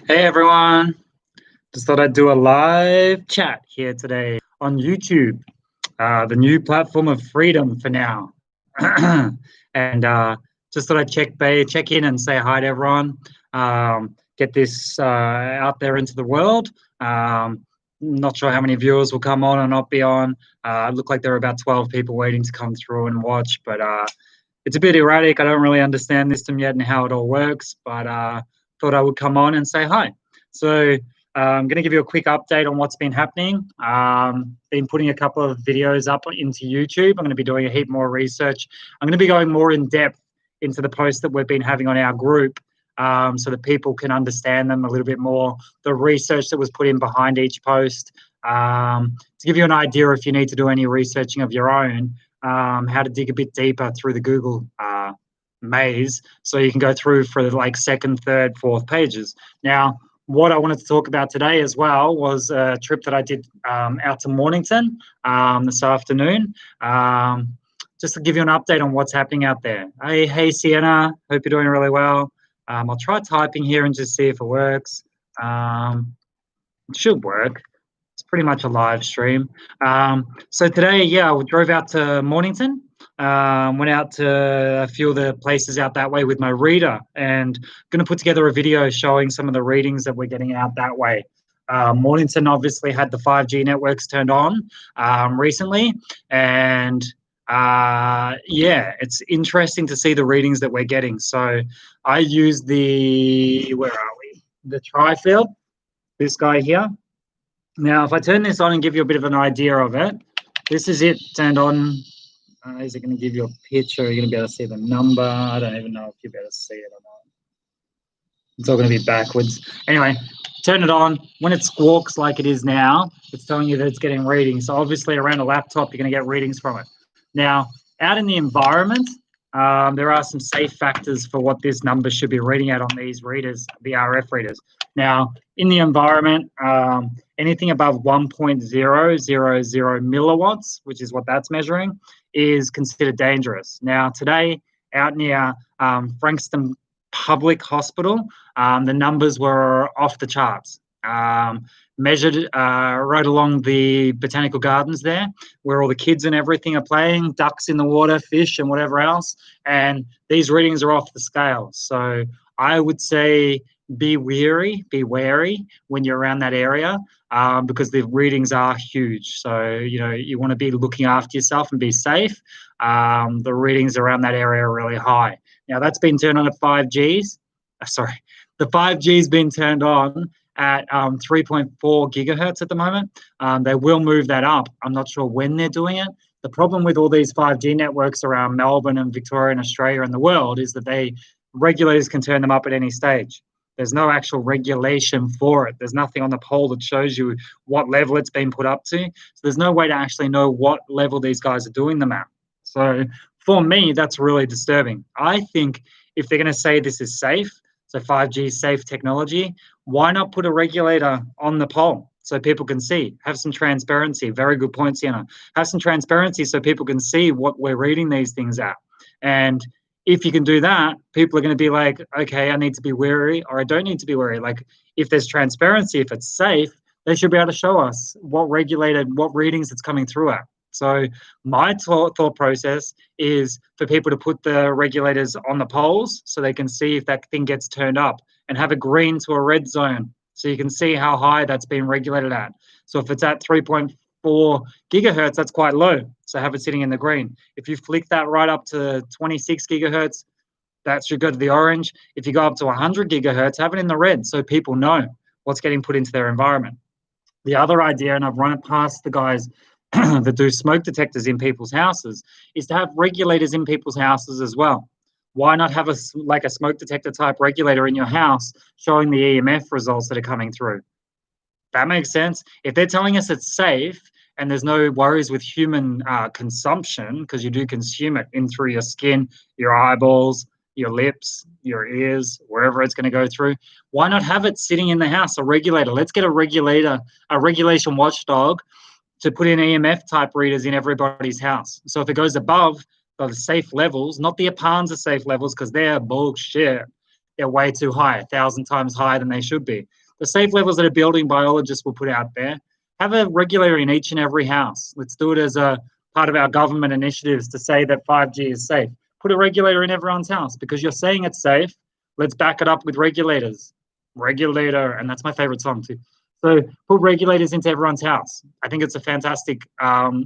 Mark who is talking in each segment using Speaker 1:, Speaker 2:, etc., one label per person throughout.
Speaker 1: Hey everyone, just thought I'd do a live chat here today on YouTube, the new platform of freedom for now. and just thought I'd check in and say hi to everyone, get this out there into the world. Not sure how many viewers will come on or not be on. It looked like there were about 12 people waiting to come through and watch, but it's a bit erratic. I don't really understand the system yet and how it all works, but thought I would come on and say hi. So I'm going to give you a quick update on what's been happening. Been putting a couple of videos up into YouTube. I'm going to be doing a heap more research. I'm going to be going more in depth into the posts that we've been having on our group, so that people can understand them a little bit more. The research that was put in behind each post, to give you an idea if you need to do any researching of your own, how to dig a bit deeper through the Google maze, so you can go through for like second, third, fourth pages. Now, what I wanted to talk about today as well was a trip that I did out to Mornington this afternoon. Just to give you an update on what's happening out there. Hey, Sienna, hope you're doing really well. I'll try typing here and just see if it works. It should work. It's pretty much a live stream. So today, yeah, we drove out to Mornington. Went out to a few of the places out that way with my reader, and going to put together a video showing some of the readings that we're getting out that way. Mornington obviously had the 5G networks turned on recently, and yeah, it's interesting to see the readings that we're getting. So I use where are we? The tri-field, this guy here. Now, if I turn this on and give you a bit of an idea of it, this is it turned on. Is it going to give you a picture? Are you going to be able to see the number? I don't even know if you'll be able to see it or not. It's all going to be backwards. Anyway, turn it on. When it squawks like it is now, it's telling you that it's getting readings. So obviously around a laptop, you're going to get readings from it. Now, out in the environment, there are some safe factors for what this number should be reading out on these readers, the RF readers. Now, in the environment, anything above 1.000 milliwatts, which is what that's measuring, is considered dangerous. Now, today, out near Frankston Public Hospital, the numbers were off the charts. Measured right along the botanical gardens there, where all the kids and everything are playing, ducks in the water, fish and whatever else, and these readings are off the scale. So I would say be wary when you're around that area, because the readings are huge. So, you know, you want to be looking after yourself and be safe. The readings around that area are really high. Now, that's been turned on at 5Gs. The 5G's been turned on at 3.4 gigahertz at the moment. They will move that up. I'm not sure when they're doing it. The problem with all these 5G networks around Melbourne and Victoria and Australia and the world is that regulators can turn them up at any stage. There's no actual regulation for it. There's nothing on the pole that shows you what level it's been put up to. So there's no way to actually know what level these guys are doing them at. So for me, that's really disturbing. I think if they're going to say this is safe, so 5G is safe technology, why not put a regulator on the pole so people can see? Have some transparency. Very good point, Sienna. Have some transparency so people can see what we're reading these things at. And if you can do that, people are going to be like, okay, I need to be wary, or I don't need to be wary. Like, if there's transparency, if it's safe, they should be able to show us what readings it's coming through at. So my thought process is for people to put the regulators on the poles so they can see if that thing gets turned up, and have a green to a red zone so you can see how high that's been regulated at. So if it's at 3.4 gigahertz, that's quite low. So have it sitting in the green. If you flick that right up to 26 gigahertz, that should go to the orange. If you go up to 100 gigahertz, have it in the red so people know what's getting put into their environment. The other idea, and I've run it past the guys that do smoke detectors in people's houses, is to have regulators in people's houses as well. Why not have a smoke detector type regulator in your house showing the EMF results that are coming through? That makes sense. If they're telling us it's safe and there's no worries with human consumption, because you do consume it in through your skin, your eyeballs, your lips, your ears, wherever it's going to go through, why not have it sitting in the house, a regulator? Let's get a regulation watchdog to put in EMF type readers in everybody's house. So if it goes above the safe levels, not the APANSA safe levels, because they're bullshit, they're way too high, 1,000 times higher than they should be. The safe levels that a building biologist will put out there, have a regulator in each and every house. Let's do it as a part of our government initiatives to say that 5G is safe. Put a regulator in everyone's house because you're saying it's safe. Let's back it up with regulators. Regulator, and that's my favorite song too. So put regulators into everyone's house. I think it's a fantastic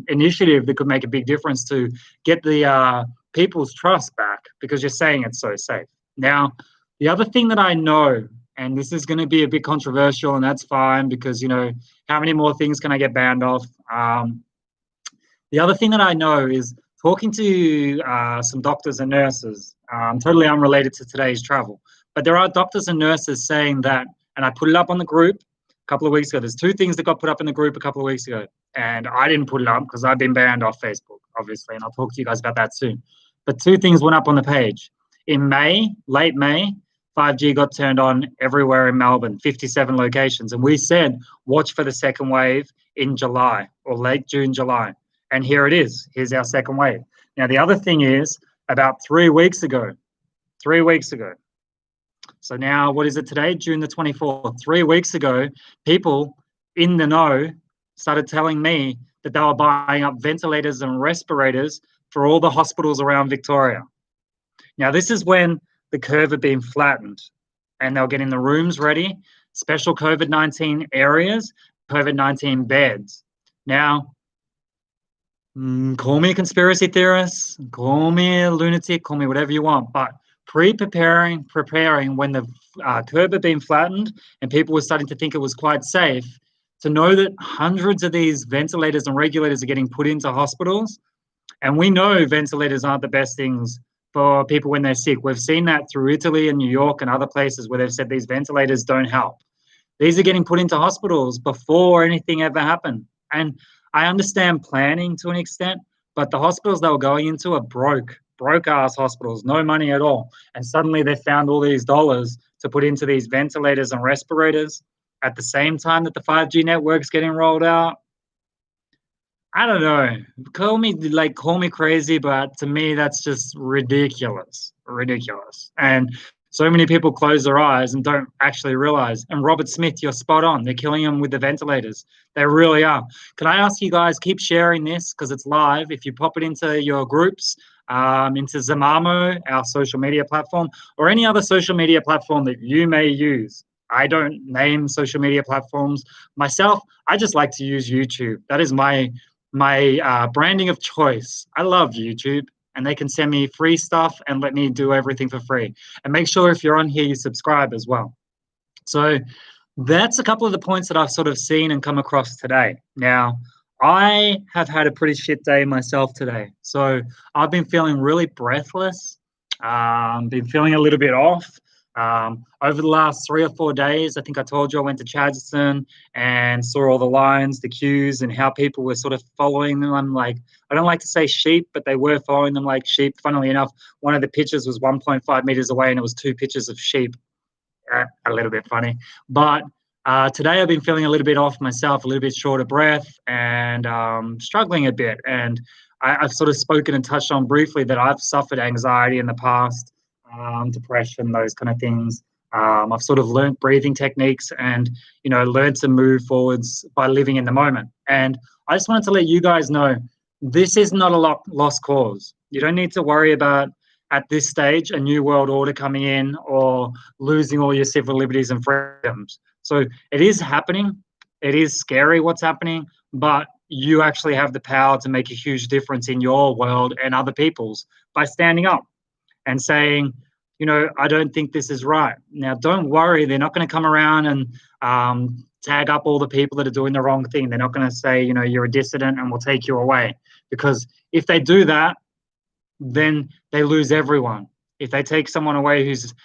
Speaker 1: initiative that could make a big difference to get the people's trust back because you're saying it's so safe. Now, the other thing that I know, and this is going to be a bit controversial, and that's fine because, you know, how many more things can I get banned off? The other thing that I know is talking to some doctors and nurses, totally unrelated to today's travel, but there are doctors and nurses saying that, and I put it up on the group a couple of weeks ago. There's two things that got put up in the group a couple of weeks ago, and I didn't put it up because I've been banned off Facebook, obviously, and I'll talk to you guys about that soon. But two things went up on the page. In May, late May, 5G got turned on everywhere in Melbourne, 57 locations. And we said, watch for the second wave in July or late June, July. And here it is. Here's our second wave. Now, the other thing is about 3 weeks ago, so now, what is it today? June the 24th. 3 weeks ago, people in the know started telling me that they were buying up ventilators and respirators for all the hospitals around Victoria. Now, this is when the curve had been flattened and they were getting the rooms ready, special COVID-19 areas, COVID-19 beds. Now, call me a conspiracy theorist, call me a lunatic, call me whatever you want, but preparing when the curve had been flattened and people were starting to think it was quite safe, to know that hundreds of these ventilators and regulators are getting put into hospitals. And we know ventilators aren't the best things for people when they're sick. We've seen that through Italy and New York and other places where they've said these ventilators don't help. These are getting put into hospitals before anything ever happened. And I understand planning to an extent, but the hospitals they were going into are broke-ass hospitals, no money at all. And suddenly they found all these dollars to put into these ventilators and respirators at the same time that the 5G network's getting rolled out. I don't know. Call me crazy, but to me that's just ridiculous. And so many people close their eyes and don't actually realize. And Robert Smith, you're spot on. They're killing them with the ventilators. They really are. Can I ask you guys, keep sharing this because it's live. If you pop it into your groups, into Zamamo, our social media platform, or any other social media platform that you may use. I don't name social media platforms myself. I just like to use YouTube. That is my branding of choice. I love YouTube, and they can send me free stuff and let me do everything for free. And make sure if you're on here, you subscribe as well. So that's a couple of the points that I've sort of seen and come across today. Now, I have had a pretty shit day myself today. So I've been feeling really breathless, been feeling a little bit off. Over the last 3 or 4 days, I think I told you I went to Chadstone and saw all the lines, the queues, and how people were sort of following them. I'm like, I don't like to say sheep, but they were following them like sheep. Funnily enough, one of the pictures was 1.5 meters away and it was 2 pictures of sheep. A little bit funny. But today I've been feeling a little bit off myself, a little bit short of breath and struggling a bit. And I've sort of spoken and touched on briefly that I've suffered anxiety in the past, depression, those kind of things. I've sort of learned breathing techniques and, learned to move forwards by living in the moment. And I just wanted to let you guys know, this is not a lost cause. You don't need to worry about, at this stage, a new world order coming in or losing all your civil liberties and freedoms. So it is happening. It is scary what's happening, but you actually have the power to make a huge difference in your world and other people's by standing up and saying, I don't think this is right. Now, don't worry. They're not going to come around and tag up all the people that are doing the wrong thing. They're not going to say, you're a dissident and we'll take you away. Because if they do that, then they lose everyone. If they take someone away who's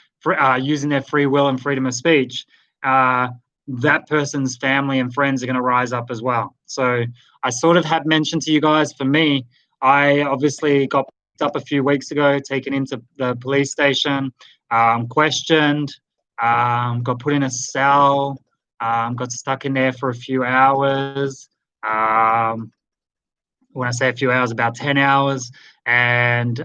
Speaker 1: using their free will and freedom of speech, that person's family and friends are going to rise up as well. So I sort of had mentioned to you guys, for me, I obviously got picked up a few weeks ago, taken into the police station, questioned, got put in a cell, got stuck in there for a few hours. when I say a few hours, about 10 hours. And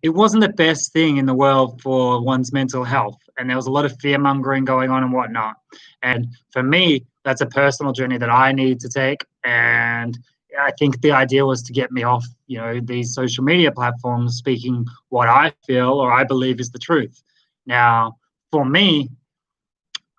Speaker 1: it wasn't the best thing in the world for one's mental health. And there was a lot of fear mongering going on and whatnot. And for me, that's a personal journey that I need to take. And I think the idea was to get me off, these social media platforms speaking what I feel or I believe is the truth. Now, for me,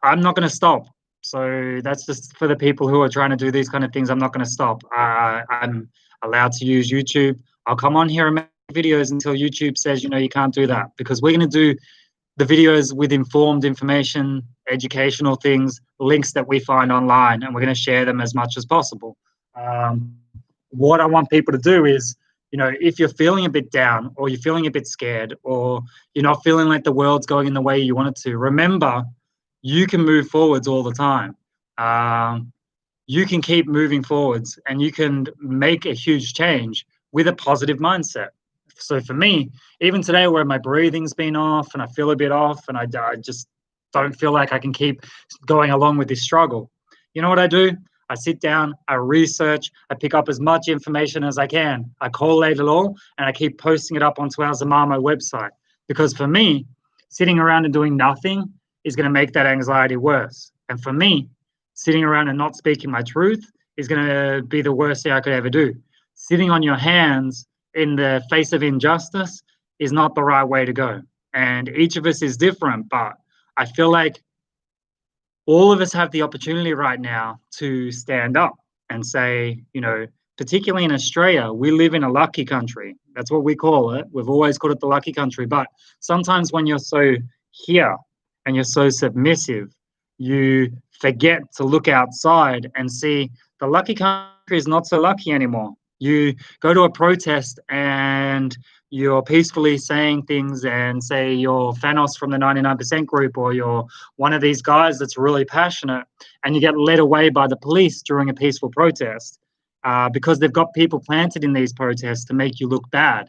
Speaker 1: I'm not going to stop. So that's just for the people who are trying to do these kind of things. I'm not going to stop. I'm allowed to use YouTube. I'll come on here and make videos until YouTube says, you can't do that, because we're going to do the videos with informed information, educational things, links that we find online, and we're going to share them as much as possible. What I want people to do is, if you're feeling a bit down or you're feeling a bit scared or you're not feeling like the world's going in the way you want it to, remember, you can move forwards all the time. You can keep moving forwards and you can make a huge change with a positive mindset. So for me, even today where my breathing's been off and I feel a bit off and I just don't feel like I can keep going along with this struggle, you know what I do? I sit down, I research, I pick up as much information as I can. I collate it all and I keep posting it up onto our Zamamo website. Because for me, sitting around and doing nothing is going to make that anxiety worse. And for me, sitting around and not speaking my truth is going to be the worst thing I could ever do. Sitting on your hands in the face of injustice is not the right way to go. And each of us is different, but I feel like all of us have the opportunity right now to stand up and say, particularly in Australia, we live in a lucky country. That's what we call it. We've always called it the lucky country. But sometimes when you're so here and you're so submissive, you forget to look outside and see the lucky country is not so lucky anymore. You go to a protest and you're peacefully saying things and say you're Thanos from the 99% group or you're one of these guys that's really passionate, and you get led away by the police during a peaceful protest because they've got people planted in these protests to make you look bad.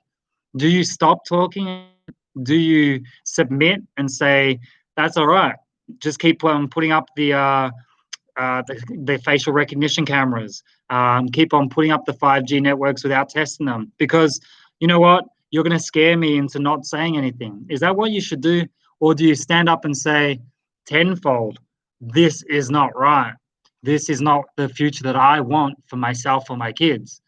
Speaker 1: Do you stop talking? Do you submit and say, that's all right, just keep putting up the facial recognition cameras, keep on putting up the 5G networks without testing them? Because you know what? You're going to scare me into not saying anything. Is that what you should do? Or do you stand up and say tenfold, this is not right. This is not the future that I want for myself or my kids.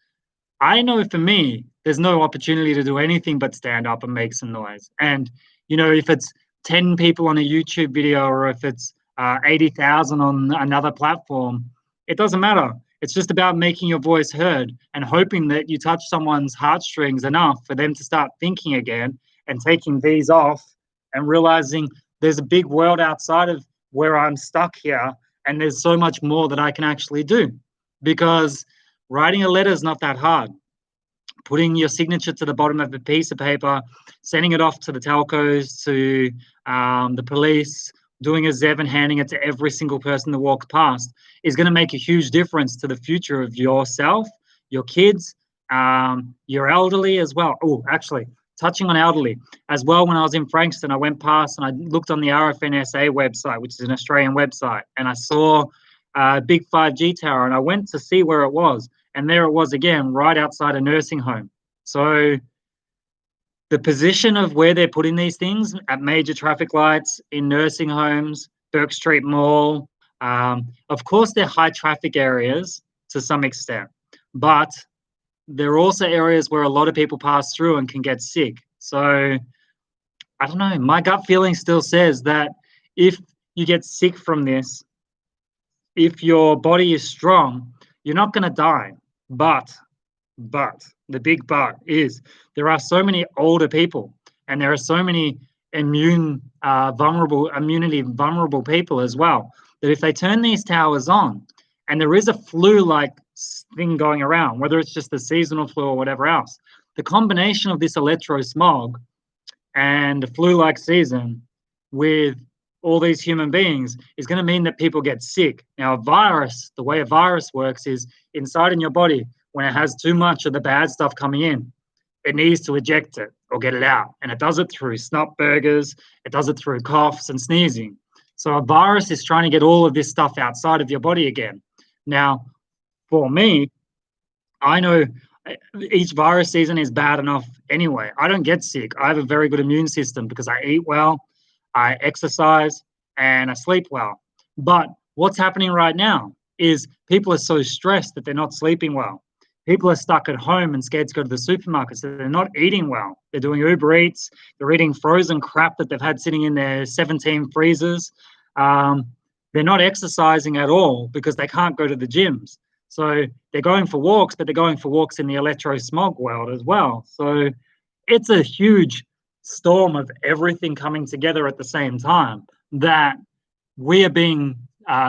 Speaker 1: I know for me, there's no opportunity to do anything but stand up and make some noise. And, if it's 10 people on a YouTube video or if it's 80,000 on another platform, it doesn't matter. It's just about making your voice heard and hoping that you touch someone's heartstrings enough for them to start thinking again and taking these off and realizing there's a big world outside of where I'm stuck here and there's so much more that I can actually do. Because writing a letter is not that hard. Putting your signature to the bottom of a piece of paper, sending it off to the telcos, to the police, doing a ZEV and handing it to every single person that walks past is going to make a huge difference to the future of yourself, your kids, your elderly as well. Oh, actually, touching on elderly as well, when I was in Frankston, I went past and I looked on the RFNSA website, which is an Australian website, and I saw a big 5G tower, and I went to see where it was, and there it was again, right outside a nursing home. So the position of where they're putting these things at major traffic lights, in nursing homes, Burke Street Mall, of course they're high traffic areas to some extent, but there are also areas where a lot of people pass through and can get sick. So I don't know, my gut feeling still says that if you get sick from this, if your body is strong, you're not going to die. But the big but is there are so many older people and there are so many immunity vulnerable people as well, that if they turn these towers on and there is a flu-like thing going around, whether it's just the seasonal flu or whatever else, the combination of this electro-smog and the flu-like season with all these human beings is going to mean that people get sick. Now, a virus, the way a virus works is inside in your body, when it has too much of the bad stuff coming in, it needs to eject it or get it out. And it does it through snot burgers, it does it through coughs and sneezing. So a virus is trying to get all of this stuff outside of your body again. Now, for me, I know each virus season is bad enough anyway. I don't get sick. I have a very good immune system because I eat well, I exercise, and I sleep well. But what's happening right now is people are so stressed that they're not sleeping well. People are stuck at home and scared to go to the supermarket, so they're not eating well. They're doing Uber Eats, they're eating frozen crap that they've had sitting in their 17 freezers. Um, they're not exercising at all because they can't go to the gyms. So they're going for walks, but they're going for walks in the electro smog world as well. So it's a huge storm of everything coming together at the same time that we are being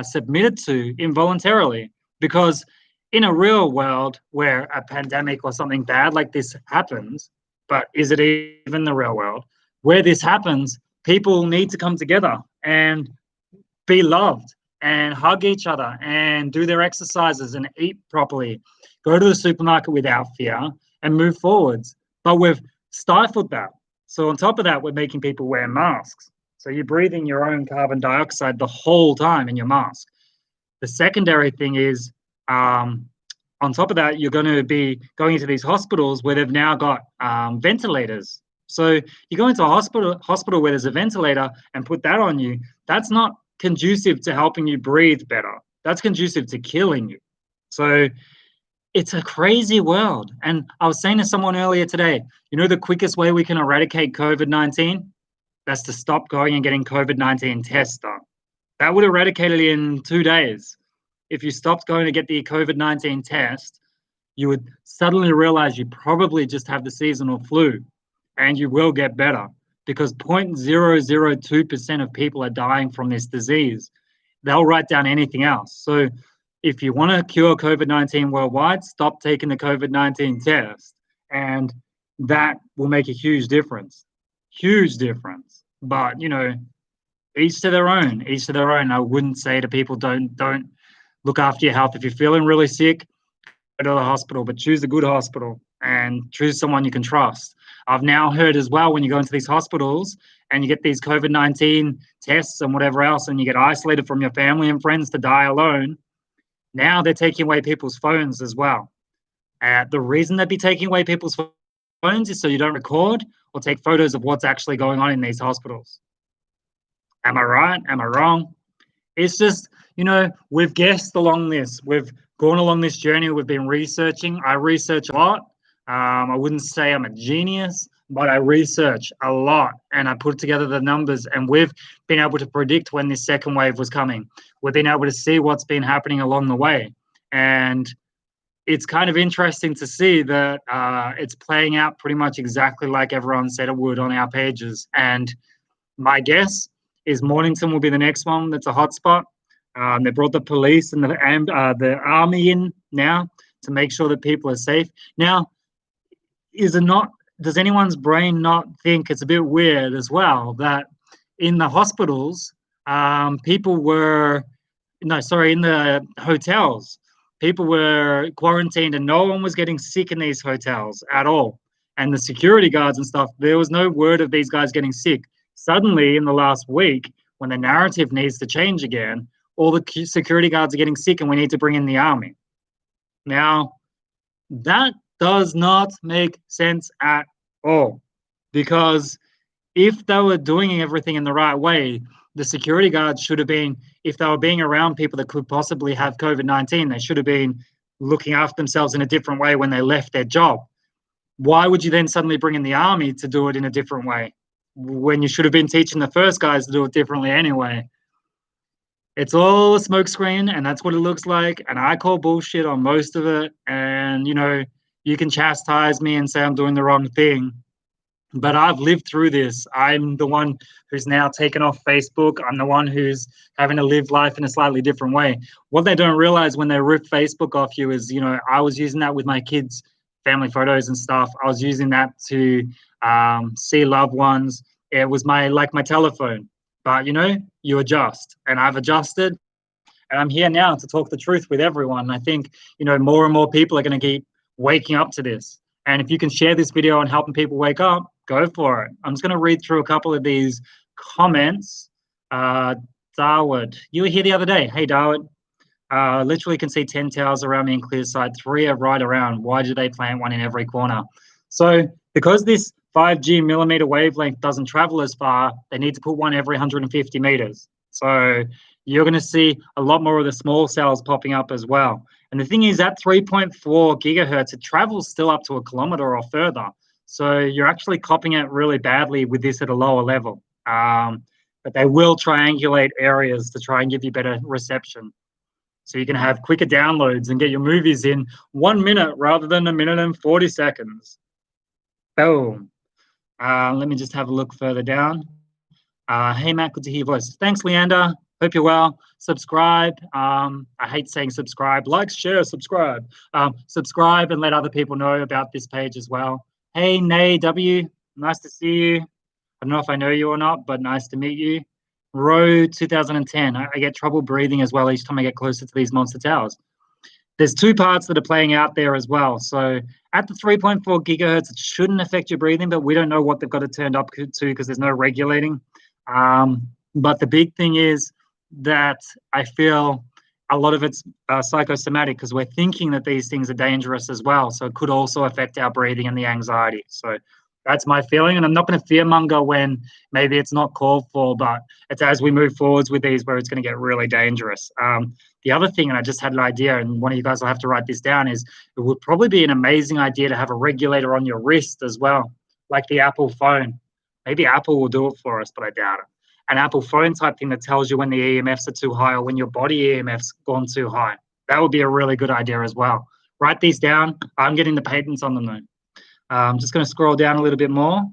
Speaker 1: submitted to involuntarily. Because in a real world where a pandemic or something bad like this happens, but is it even the real world? Where this happens, people need to come together and be loved and hug each other and do their exercises and eat properly, go to the supermarket without fear and move forwards. But we've stifled that. So on top of that, we're making people wear masks. So you're breathing your own carbon dioxide the whole time in your mask. The secondary thing is, on top of that, you're going to be going into these hospitals where they've now got ventilators. So you go into a hospital where there's a ventilator and put that on you. That's not conducive to helping you breathe better. That's conducive to killing you. So it's a crazy world. And I was saying to someone earlier today, you know, the quickest way we can eradicate COVID-19? That's to stop going and getting COVID-19 tests done. That would eradicate it in 2 days. If you stopped going to get the COVID-19 test, you would suddenly realize you probably just have the seasonal flu and you will get better because 0.002% of people are dying from this disease. They'll write down anything else. So if you want to cure COVID-19 worldwide, stop taking the COVID-19 test. And that will make a huge difference. Huge difference. But, you know, each to their own, each to their own. I wouldn't say to people, don't look after your health. If you're feeling really sick, go to the hospital, but choose a good hospital and choose someone you can trust. I've now heard as well when you go into these hospitals and you get these COVID-19 tests and whatever else, and you get isolated from your family and friends to die alone, now they're taking away people's phones as well. The reason they'd be taking away people's phones is so you don't record or take photos of what's actually going on in these hospitals. Am I right? Am I wrong? It's just, you know, we've guessed along this. We've gone along this journey. We've been researching. I research a lot. I wouldn't say I'm a genius, but I research a lot and I put together the numbers, and we've been able to predict when this second wave was coming. We've been able to see what's been happening along the way. And it's kind of interesting to see that it's playing out pretty much exactly like everyone said it would on our pages. And my guess is Mornington will be the next one that's a hotspot. They brought the police and the army in now to make sure that people are safe. Now, does anyone's brain not think it's a bit weird as well that in the hospitals, in the hotels, people were quarantined and no one was getting sick in these hotels at all. And the security guards and stuff, there was no word of these guys getting sick. Suddenly, in the last week, when the narrative needs to change again, all the security guards are getting sick and we need to bring in the army. Now, that does not make sense at all, because if they were doing everything in the right way, the security guards should have been, if they were being around people that could possibly have COVID-19, they should have been looking after themselves in a different way when they left their job. Why would you then suddenly bring in the army to do it in a different way when you should have been teaching the first guys to do it differently anyway? It's all a smokescreen, and that's what it looks like. And I call bullshit on most of it. And, you know, you can chastise me and say I'm doing the wrong thing, but I've lived through this. I'm the one who's now taken off Facebook. I'm the one who's having to live life in a slightly different way. What they don't realize when they rip Facebook off you is, you know, I was using that with my kids' family photos and stuff. I was using that to see loved ones. It was my telephone. But, you know, you adjust, and I've adjusted, and I'm here now to talk the truth with everyone. I think, you know, more and more people are going to keep waking up to this. And if you can share this video on helping people wake up, go for it. I'm just going to read through a couple of these comments. Darwood, you were here the other day. Hey, Darwood. Literally can see 10 towers around me in clear sight. 3 are right around. Why do they plant one in every corner? So because this 5G millimeter wavelength doesn't travel as far, they need to put one every 150 meters. So you're going to see a lot more of the small cells popping up as well. And the thing is, at 3.4 gigahertz, it travels still up to a kilometer or further. So you're actually copying it really badly with this at a lower level. But they will triangulate areas to try and give you better reception. So you can have quicker downloads and get your movies in 1 minute rather than 1 minute and 40 seconds. Boom. Let me just have a look further down. Hey, Matt, good to hear your voice. Thanks, Leander. Hope you're well. Subscribe. I hate saying subscribe. Like, share, subscribe. Subscribe and let other people know about this page as well. Hey, Nay W. Nice to see you. I don't know if I know you or not, but nice to meet you. Row 2010. I get trouble breathing as well each time I get closer to these monster towers. There's 2 parts that are playing out there as well. So at the 3.4 gigahertz, it shouldn't affect your breathing, but we don't know what they've got it turned up to because there's no regulating. But the big thing is that I feel a lot of it's psychosomatic because we're thinking that these things are dangerous as well. So it could also affect our breathing and the anxiety. So that's my feeling. And I'm not going to fearmonger when maybe it's not called for, but it's as we move forwards with these where it's going to get really dangerous. The other thing, and I just had an idea, and one of you guys will have to write this down, is it would probably be an amazing idea to have a regulator on your wrist as well, like the Apple phone. Maybe Apple will do it for us, but I doubt it. An Apple phone type thing that tells you when the EMFs are too high or when your body EMF's gone too high. That would be a really good idea as well. Write these down. I'm getting the patents on them though. I'm just going to scroll down a little bit more.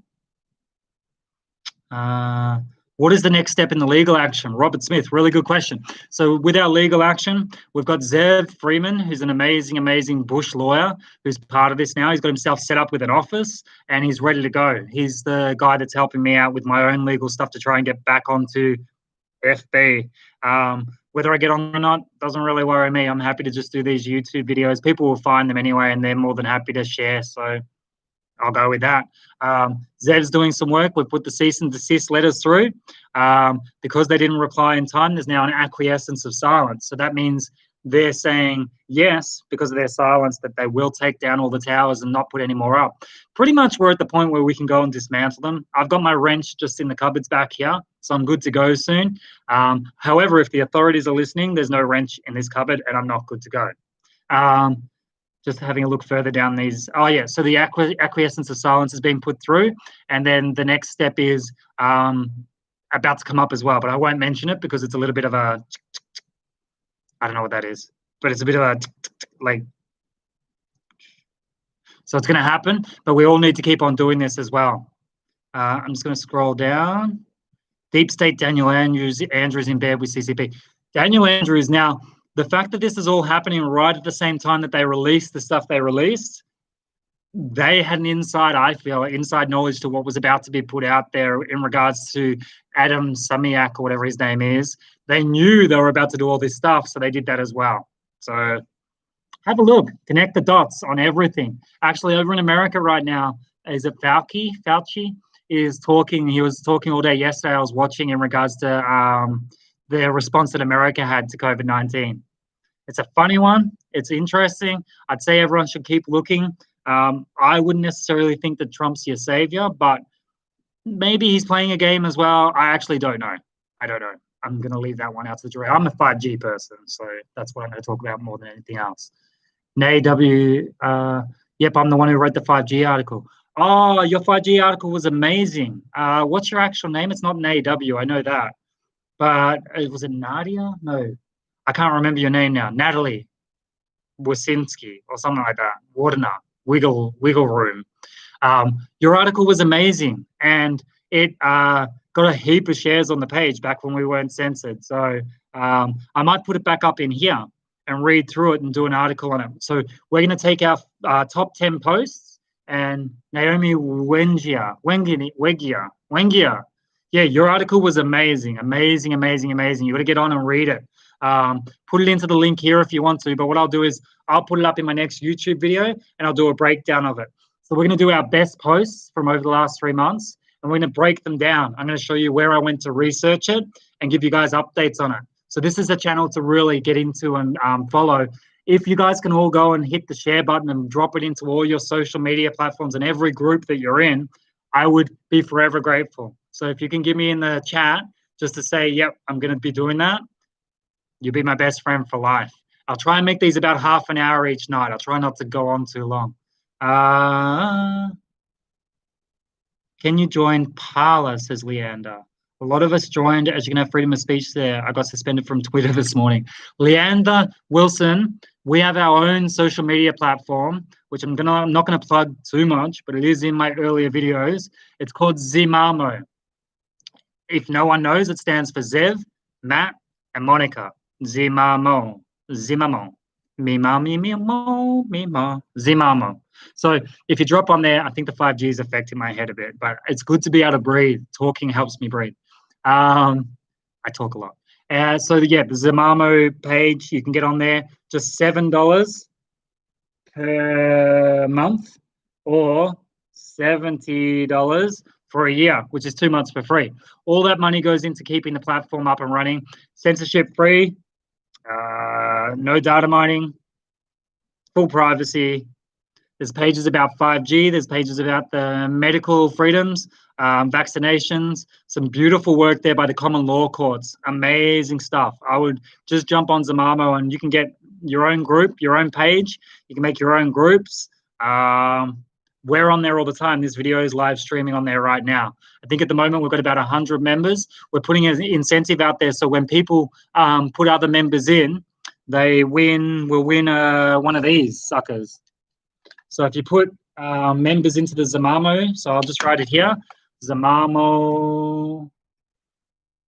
Speaker 1: What is the next step in the legal action? Robert Smith, really good question. So with our legal action, we've got Zev Freeman, who's an amazing, amazing Bush lawyer who's part of this now. He's got himself set up with an office and he's ready to go. He's the guy that's helping me out with my own legal stuff to try and get back onto FB. Whether I get on or not doesn't really worry me. I'm happy to just do these YouTube videos. People will find them anyway and they're more than happy to share. So I'll go with that. Zev's doing some work. We've put the cease and desist letters through. Because they didn't reply in time, there's now an acquiescence of silence. So that means they're saying yes, because of their silence, that they will take down all the towers and not put any more up. Pretty much we're at the point where we can go and dismantle them. I've got my wrench just in the cupboards back here, so I'm good to go soon. However, if the authorities are listening, there's no wrench in this cupboard and I'm not good to go. Just having a look further down these. Oh yeah, so the acquiescence of silence is being put through, and then the next step is about to come up as well, but I won't mention it because it's a little bit of a, I don't know what that is, but it's a bit of a like, so it's going to happen, but we all need to keep on doing this as well. I'm just going to scroll down. Deep State Daniel Andrews in bed with CCP. Daniel Andrews, now, the fact that this is all happening right at the same time that they released the stuff they released, they had an inside knowledge to what was about to be put out there in regards to Adam Samiak or whatever his name is. They knew they were about to do all this stuff, so they did that as well. So have a look, connect the dots on everything. Actually, over in America right now, is it Fauci? Fauci is talking. He was talking all day yesterday. I was watching in regards to the response that America had to COVID-19. It's a funny one. It's interesting. I'd say everyone should keep looking. I wouldn't necessarily think that Trump's your savior, but maybe he's playing a game as well. I actually don't know. I don't know. I'm going to leave that one out to the jury. I'm a 5G person, so that's what I'm going to talk about more than anything else. Nay W, yep, I'm the one who wrote the 5G article. Oh, your 5G article was amazing. What's your actual name? It's not Nay W, I know that. But was it Nadia? No, I can't remember your name now. Natalie Wasinski or something like that. Wardena, Wiggle Room. Your article was amazing, and it got a heap of shares on the page back when we weren't censored. So I might put it back up in here and read through it and do an article on it. So we're going to take our top 10 posts, and Naomi Wengia. Yeah, your article was amazing. You got to get on and read it. Put it into the link here if you want to, but what I'll do is I'll put it up in my next YouTube video and I'll do a breakdown of it. So we're going to do our best posts from over the last 3 months, and we're going to break them down. I'm going to show you where I went to research it and give you guys updates on it. So this is a channel to really get into and follow. If you guys can all go and hit the share button and drop it into all your social media platforms and every group that you're in, I would be forever grateful. So if you can give me in the chat just to say, yep, I'm going to be doing that, you'll be my best friend for life. I'll try and make these about half an hour each night. I'll try not to go on too long. Can you join Parler, says Leander. A lot of us joined as you can have freedom of speech there. I got suspended from Twitter this morning. Leander Wilson, we have our own social media platform, which I'm not gonna plug too much, but it is in my earlier videos. It's called Zimamo. If no one knows, it stands for Zev, Matt, and Monica. Zimamo. Zimamo. Mima, mimo, mima. Zimamo. So if you drop on there, I think the 5G is affecting my head a bit, but it's good to be able to breathe. Talking helps me breathe. I talk a lot. So yeah, the Zimamo page, you can get on there, just $7 per month or $70 for a year, which is 2 months for free. All that money goes into keeping the platform up and running, censorship free, no data mining, full privacy. There's pages about 5G, there's pages about the medical freedoms, vaccinations, some beautiful work there by the common law courts. Amazing stuff. I would just jump on Zimamo and you can get your own group, your own page. You can make your own groups. We're on there all the time. This video is live streaming on there right now. I think at the moment we've got about 100 members. We're putting an incentive out there so when people put other members in, they will win one of these suckers. So if you put members into the Zimamo, so I'll just write it here, Zimamo,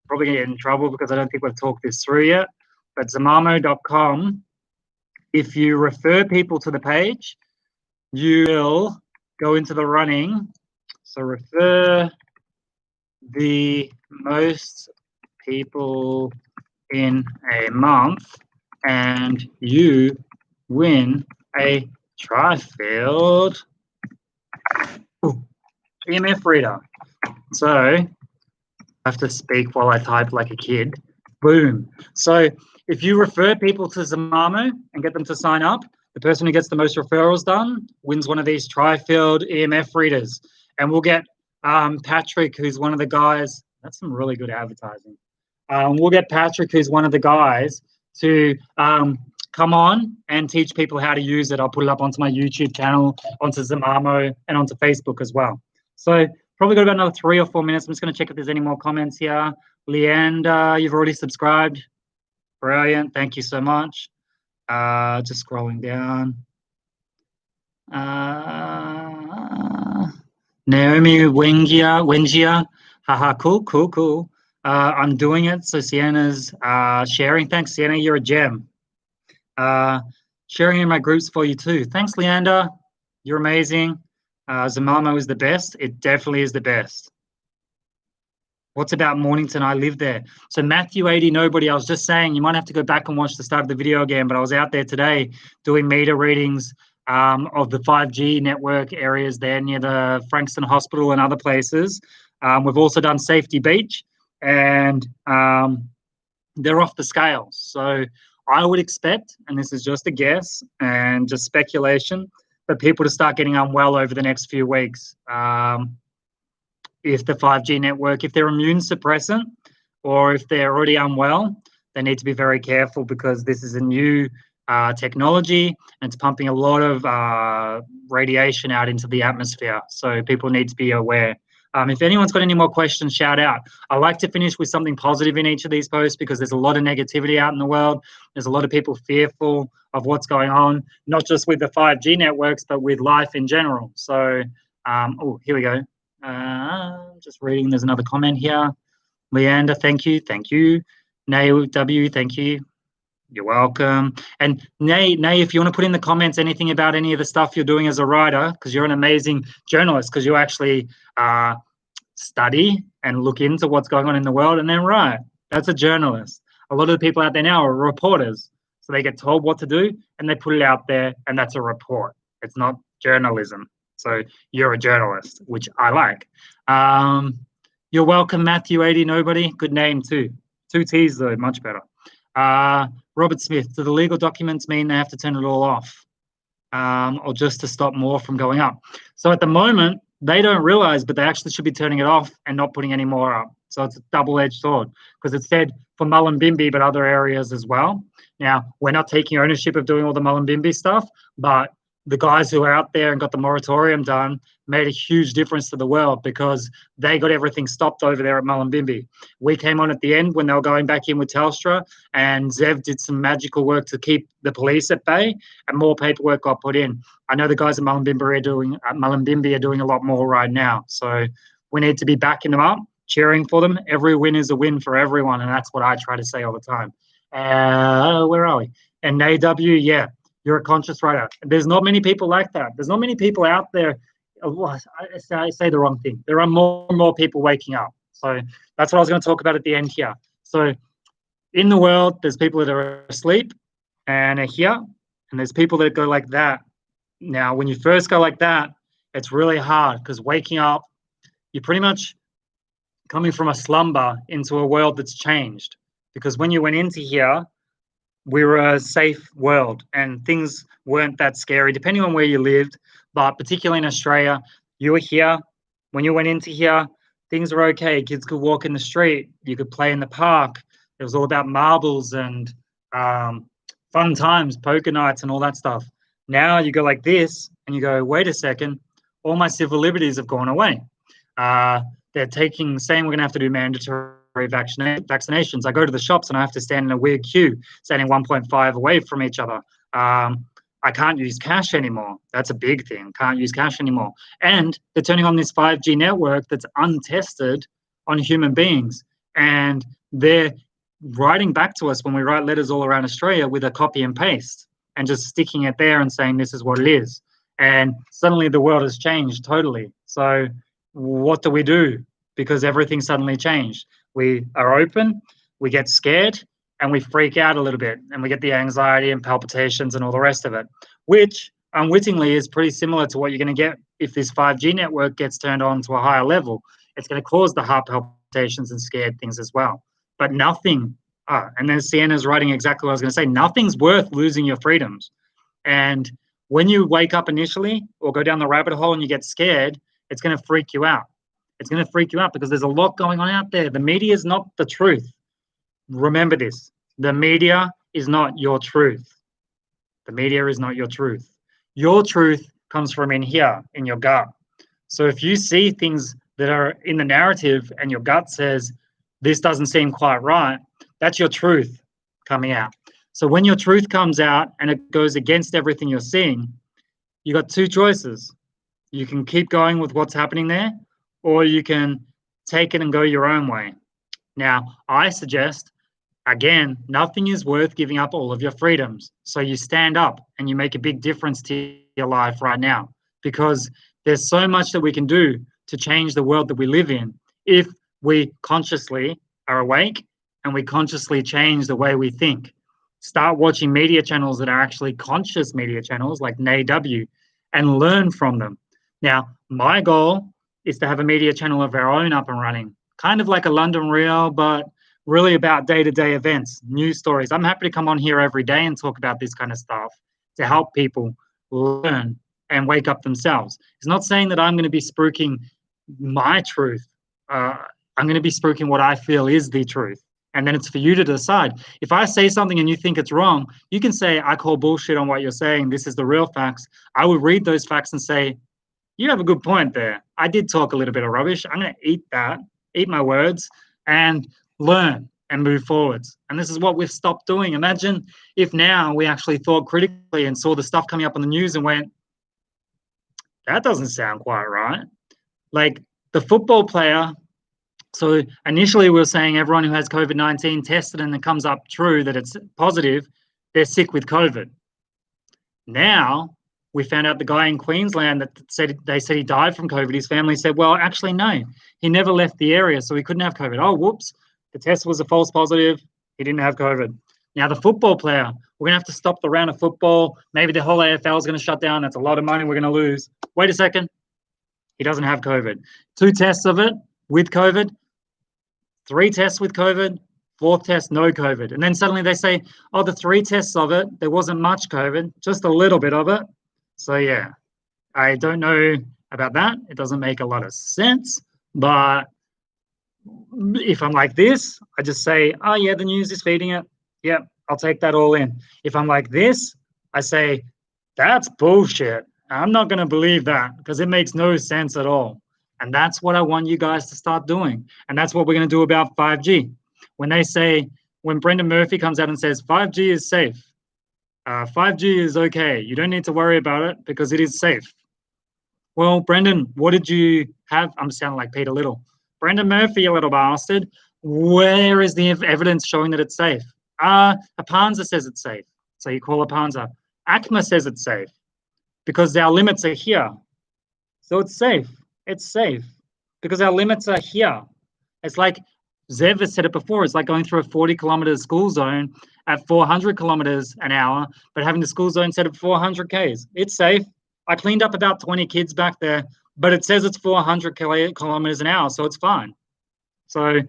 Speaker 1: probably gonna get in trouble because I don't think we've talked this through yet, but Zimamo.com, if you refer people to the page, you will go into the running. So refer the most people in a month and you win a tri-field EMF reader. So I have to speak while I type like a kid. Boom. So if you refer people to Zimamo and get them to sign up, the person who gets the most referrals done wins one of these tri-field EMF readers. And we'll get Patrick, who's one of the guys. That's some really good advertising. We'll get Patrick, who's one of the guys, to come on and teach people how to use it. I'll put it up onto my YouTube channel, onto Zimamo, and onto Facebook as well. So probably got about another 3 or 4 minutes. I'm just going to check if there's any more comments here. Leander, you've already subscribed. Brilliant. Thank you so much. Just scrolling down. Naomi Wengia. Haha, cool. I'm doing it. So Sienna's sharing. Thanks, Sienna. You're a gem. Sharing in my groups for you too. Thanks, Leander. You're amazing. Zimamo is the best. It definitely is the best. What's about Mornington? I live there. So Matthew 80, nobody. I was just saying you might have to go back and watch the start of the video again, but I was out there today doing meter readings of the 5G network areas there near the Frankston Hospital and other places. We've also done Safety Beach, and they're off the scale. So I would expect, and this is just a guess and just speculation, for people to start getting unwell over the next few weeks. If the 5G network, if they're immune suppressant or if they're already unwell, they need to be very careful because this is a new technology and it's pumping a lot of radiation out into the atmosphere. So people need to be aware. If anyone's got any more questions, shout out. I like to finish with something positive in each of these posts because there's a lot of negativity out in the world. There's a lot of people fearful of what's going on, not just with the 5G networks, but with life in general. So, oh, here we go. Just reading, there's another comment here. Leander, thank you. Nay W, thank you. You're welcome. And Nay, if you want to put in the comments anything about any of the stuff you're doing as a writer, because you're an amazing journalist, because you actually study and look into what's going on in the world and then write. That's a journalist. A lot of the people out there now are reporters. So they get told what to do and they put it out there and that's a report. It's not journalism. So you're a journalist, which I like. You're welcome, Matthew 80, nobody. Good name too. 2 T's though, much better. Robert Smith, do the legal documents mean they have to turn it all off? Or just to stop more from going up? So at the moment, they don't realize, but they actually should be turning it off and not putting any more up. So it's a double-edged sword, because it said for Mullumbimby, but other areas as well. Now, we're not taking ownership of doing all the Mullumbimby stuff, but the guys who are out there and got the moratorium done made a huge difference to the world, because they got everything stopped over there at Mullumbimby. We came on at the end when they were going back in with Telstra, and Zev did some magical work to keep the police at bay, and more paperwork got put in. I know the guys at Mullumbimby are doing a lot more right now. So we need to be backing them up, cheering for them. Every win is a win for everyone, and that's what I try to say all the time. Where are we? And AW, yeah, you're a conscious writer. There's not many people like that. There's not many people out there. I say the wrong thing. There are more and more people waking up. So that's what I was going to talk about at the end here. So in the world, there's people that are asleep and are here, and there's people that go like that. Now, when you first go like that, it's really hard, because waking up, you're pretty much coming from a slumber into a world that's changed. Because when you went into here, we were a safe world and things weren't that scary, depending on where you lived. But particularly in Australia, you were here. When you went into here, things were okay. Kids could walk in the street. You could play in the park. It was all about marbles and fun times, poker nights and all that stuff. Now you go like this and you go, wait a second, all my civil liberties have gone away. They're saying we're going to have to do mandatory vaccinations. I go to the shops and I have to stand in a weird queue, standing 1.5 away from each other. I can't use cash anymore. That's a big thing. Can't use cash anymore. And they're turning on this 5G network that's untested on human beings. And they're writing back to us when we write letters all around Australia with a copy and paste and just sticking it there and saying this is what it is. And suddenly the world has changed totally. So what do we do? Because everything suddenly changed. We are open, we get scared, and we freak out a little bit, and we get the anxiety and palpitations and all the rest of it, which unwittingly is pretty similar to what you're going to get if this 5G network gets turned on to a higher level. It's going to cause the heart palpitations and scared things as well. But nothing, and then Sienna's writing exactly what I was going to say, nothing's worth losing your freedoms. And when you wake up initially or go down the rabbit hole and you get scared, it's going to freak you out. It's going to freak you out because there's a lot going on out there. The media is not the truth. Remember this. The media is not your truth. The media is not your truth. Your truth comes from in here, in your gut. So if you see things that are in the narrative and your gut says, this doesn't seem quite right, that's your truth coming out. So when your truth comes out and it goes against everything you're seeing, you got two choices. You can keep going with what's happening there, or you can take it and go your own way. Now, I suggest, again, nothing is worth giving up all of your freedoms. So you stand up and you make a big difference to your life right now, because there's so much that we can do to change the world that we live in if we consciously are awake and we consciously change the way we think. Start watching media channels that are actually conscious media channels like NAW and learn from them. Now, my goal is to have a media channel of our own up and running, kind of like a London Reel, but really about day-to-day events, news stories. I'm happy to come on here every day and talk about this kind of stuff to help people learn and wake up themselves. It's not saying that I'm going to be spruiking my truth. I'm going to be spruiking what I feel is the truth. And then it's for you to decide. If I say something and you think it's wrong, you can say, I call bullshit on what you're saying. This is the real facts. I would read those facts and say, you have a good point there. I did talk a little bit of rubbish. I'm going to eat that, eat my words, and learn and move forwards. And this is what we've stopped doing. Imagine if now we actually thought critically and saw the stuff coming up on the news and went, that doesn't sound quite right. Like the football player. So initially we were saying everyone who has COVID-19 tested and it comes up true that it's positive, they're sick with COVID. Now we found out the guy in Queensland that said he died from COVID. His family said, well, actually, no, he never left the area, so he couldn't have COVID. Oh, whoops, the test was a false positive. He didn't have COVID. Now the football player, we're going to have to stop the round of football. Maybe the whole AFL is going to shut down. That's a lot of money we're going to lose. Wait a second. He doesn't have COVID. 2 tests of it with COVID, 3 tests with COVID, Fourth test, no COVID. And then suddenly they say, oh, the 3 tests of it, there wasn't much COVID, just a little bit of it. So yeah, I don't know about that. It doesn't make a lot of sense. But if I'm like this, I just say, oh yeah, the news is feeding it. Yep, I'll take that all in. If I'm like this, I say, that's bullshit. I'm not going to believe that because it makes no sense at all. And that's what I want you guys to start doing. And that's what we're going to do about 5G. When Brendan Murphy comes out and says 5G is safe, 5G is okay, you don't need to worry about it because it is safe. Well, Brendan, what did you have? I'm sounding like Peter Little. Brendan Murphy, you little bastard. Where is the evidence showing that it's safe? Apanza says it's safe. So you call Apanza. ACMA says it's safe because our limits are here. So it's safe. It's safe because our limits are here. It's like Zev has said it before. It's like going through a 40-kilometer school zone at 400 kilometers an hour, but having the school zone set at 400 Ks. It's safe. I cleaned up about 20 kids back there, but it says it's 400 kilometers an hour, so it's fine. So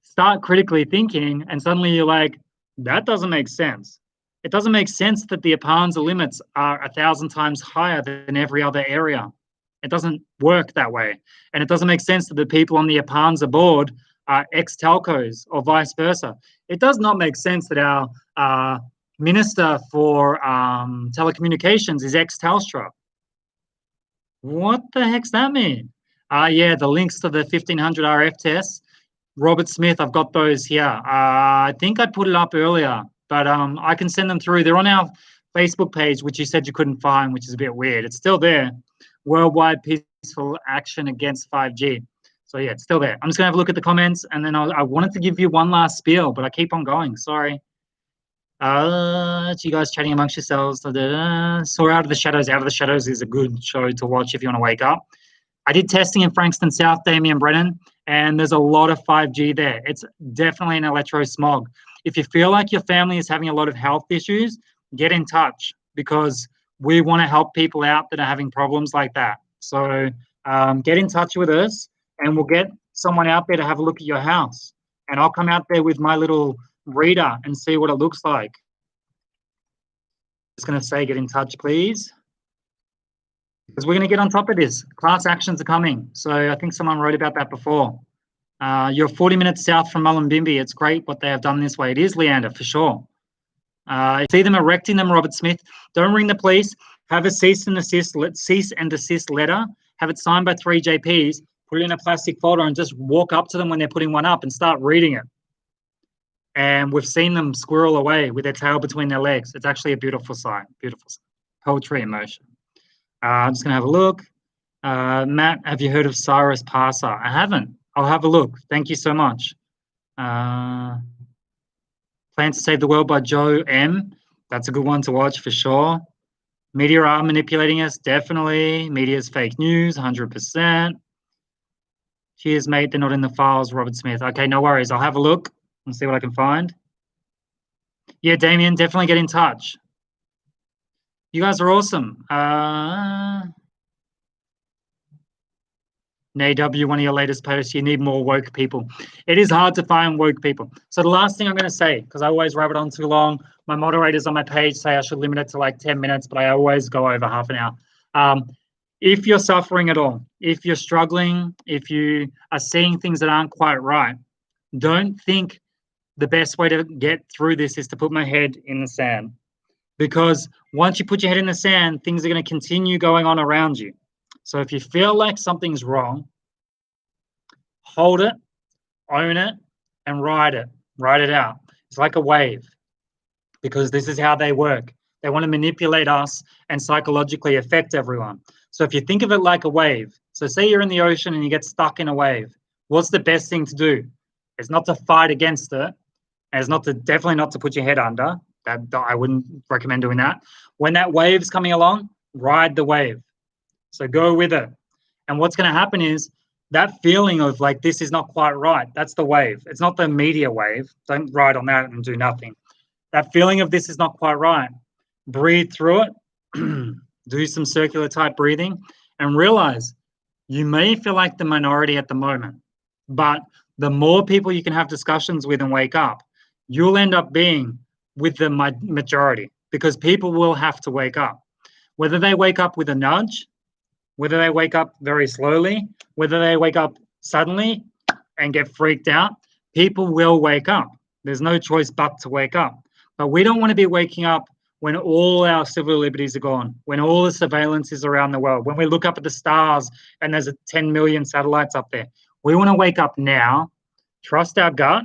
Speaker 1: start critically thinking, and suddenly you're like, that doesn't make sense. It doesn't make sense that the Apanza limits are 1,000 times higher than every other area. It doesn't work that way. And it doesn't make sense that the people on the Apanza board are ex-telcos or vice versa. It does not make sense that our Minister for Telecommunications is ex-Telstra. What the heck's that mean? Yeah, the links to the 1500 RF tests. Robert Smith, I've got those here. I think I put it up earlier, but I can send them through. They're on our Facebook page, which you said you couldn't find, which is a bit weird. It's still there. Worldwide Peaceful Action Against 5G. So yeah, it's still there. I'm just gonna have a look at the comments, and then I wanted to give you one last spiel, but I keep on going. Sorry. You guys chatting amongst yourselves. Saw Out of the Shadows. Out of the Shadows is a good show to watch if you want to wake up. I did testing in Frankston South, Damien Brennan, and there's a lot of 5G there. It's definitely an electro-smog. If you feel like your family is having a lot of health issues, get in touch because we want to help people out that are having problems like that. So get in touch with us and we'll get someone out there to have a look at your house. And I'll come out there with my little reader and see what it looks like. Just going to say get in touch, please. Because we're going to get on top of this. Class actions are coming. So I think someone wrote about that before. You're 40 minutes south from Mullumbimby. It's great what they have done this way. It is, Leander, for sure. I see them erecting them, Robert Smith. Don't ring the police. Have a cease and desist letter. Have it signed by 3 JPs. Put it in a plastic folder and just walk up to them when they're putting one up and start reading it. And we've seen them squirrel away with their tail between their legs. It's actually a beautiful sight. Beautiful sight. Poetry in motion. I'm just going to have a look. Matt, have you heard of Cyrus Parser? I haven't. I'll have a look. Thank you so much. Plan to Save the World by Joe M. That's a good one to watch for sure. Media are manipulating us, definitely. Media's fake news, 100%. Cheers, mate. They're not in the files, Robert Smith. Okay, no worries. I'll have a look and see what I can find. Yeah, Damien, definitely get in touch. You guys are awesome. NAW, one of your latest posts, you need more woke people. It is hard to find woke people. So the last thing I'm going to say, because I always rabbit on too long, my moderators on my page say I should limit it to like 10 minutes, but I always go over half an hour. If you're suffering at all, if you're struggling, if you are seeing things that aren't quite right, don't think the best way to get through this is to put my head in the sand. Because once you put your head in the sand, things are going to continue going on around you. So if you feel like something's wrong, hold it, own it, and ride it. Ride it out. It's like a wave because this is how they work. They want to manipulate us and psychologically affect everyone. So if you think of it like a wave, so say you're in the ocean and you get stuck in a wave, what's the best thing to do? It's not to fight against it. And it's definitely not to put your head under. I wouldn't recommend doing that. When that wave's coming along, ride the wave. So go with it. And what's going to happen is that feeling of like, this is not quite right. That's the wave. It's not the media wave. Don't ride on that and do nothing. That feeling of this is not quite right. Breathe through it. Do some circular type breathing and realize you may feel like the minority at the moment, but the more people you can have discussions with and wake up, you'll end up being with the majority, because people will have to wake up. Whether they wake up with a nudge, whether they wake up very slowly, whether they wake up suddenly and get freaked out, people will wake up. There's no choice but to wake up. But we don't want to be waking up when all our civil liberties are gone, when all the surveillance is around the world, when we look up at the stars and there's 10 million satellites up there. We want to wake up now, trust our gut,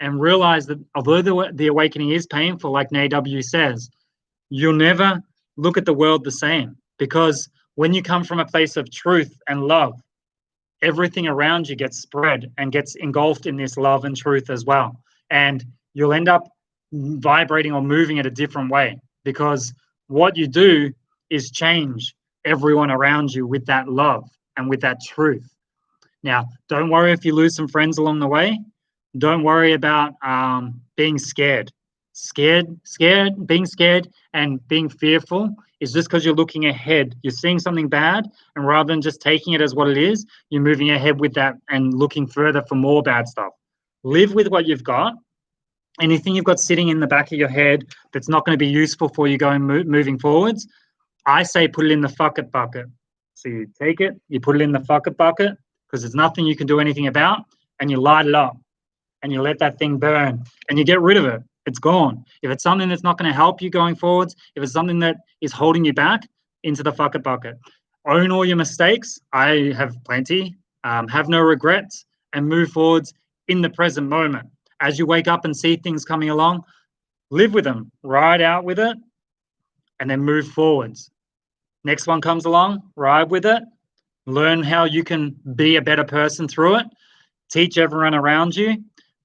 Speaker 1: and realize that although the awakening is painful, like NAW says, you'll never look at the world the same, because when you come from a place of truth and love, everything around you gets spread and gets engulfed in this love and truth as well. And you'll end up vibrating or moving at a different way, because what you do is change everyone around you with that love and with that truth. Now, don't worry if you lose some friends along the way. Don't worry about being scared. Being scared and being fearful is just because you're looking ahead. You're seeing something bad, and rather than just taking it as what it is, you're moving ahead with that and looking further for more bad stuff. Live with what you've got. Anything you've got sitting in the back of your head that's not going to be useful for you moving forwards, I say put it in the fuck it bucket. So you take it, you put it in the fuck it bucket, because there's nothing you can do anything about, and you light it up and you let that thing burn and you get rid of it. It's gone. If it's something that's not going to help you going forwards, if it's something that is holding you back, into the fuck it bucket. Own all your mistakes. I have plenty. Have no regrets, and move forwards in the present moment. As you wake up and see things coming along, live with them, ride out with it, and then move forwards. Next one comes along, ride with it, learn how you can be a better person through it, teach everyone around you,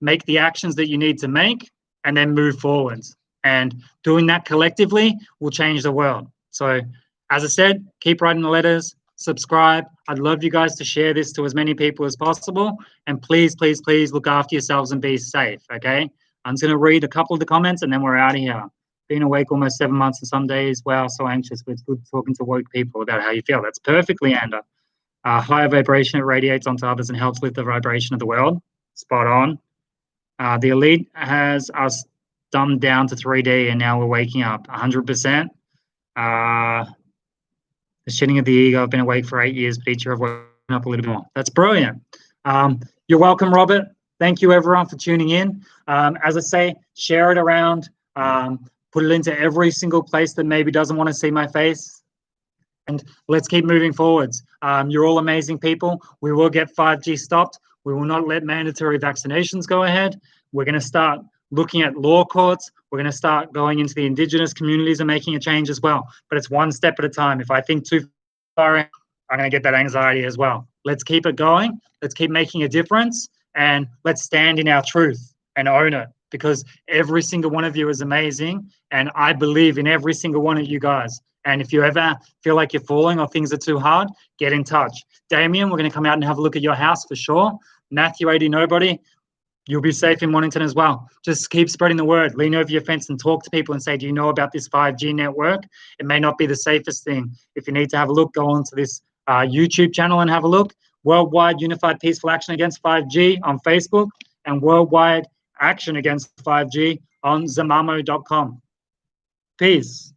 Speaker 1: make the actions that you need to make, and then move forwards. And doing that collectively will change the world. So, as I said, keep writing the letters, subscribe. I'd love you guys to share this to as many people as possible. And please, please, please look after yourselves and be safe, okay? I'm just going to read a couple of the comments and then we're out of here. Been awake almost 7 months and some days, wow, so anxious, but it's good talking to woke people about how you feel. That's perfectly, Anda. Higher vibration, it radiates onto others and helps lift the vibration of the world. Spot on. The elite has us dumbed down to 3D and now we're waking up 100%. The shitting of the ego. I've been awake for 8 years, but each year I've woken up a little bit more. That's brilliant. You're welcome, Robert. Thank you, everyone, for tuning in. As I say, share it around. Put it into every single place that maybe doesn't want to see my face. And let's keep moving forwards. You're all amazing people. We will get 5G stopped. We will not let mandatory vaccinations go ahead. We're going to start looking at law courts. We're going to start going into the Indigenous communities and making a change as well. But it's one step at a time. If I think too far in, I'm going to get that anxiety as well. Let's keep it going. Let's keep making a difference. And let's stand in our truth and own it, because every single one of you is amazing. And I believe in every single one of you guys. And if you ever feel like you're falling or things are too hard, get in touch. Damien, we're going to come out and have a look at your house for sure. Matthew, 80 Nobody, you'll be safe in Mornington as well. Just keep spreading the word. Lean over your fence and talk to people and say, do you know about this 5G network? It may not be the safest thing. If you need to have a look, go onto this YouTube channel and have a look. Worldwide Unified Peaceful Action Against 5G on Facebook, and Worldwide Action Against 5G on zamamo.com. Peace.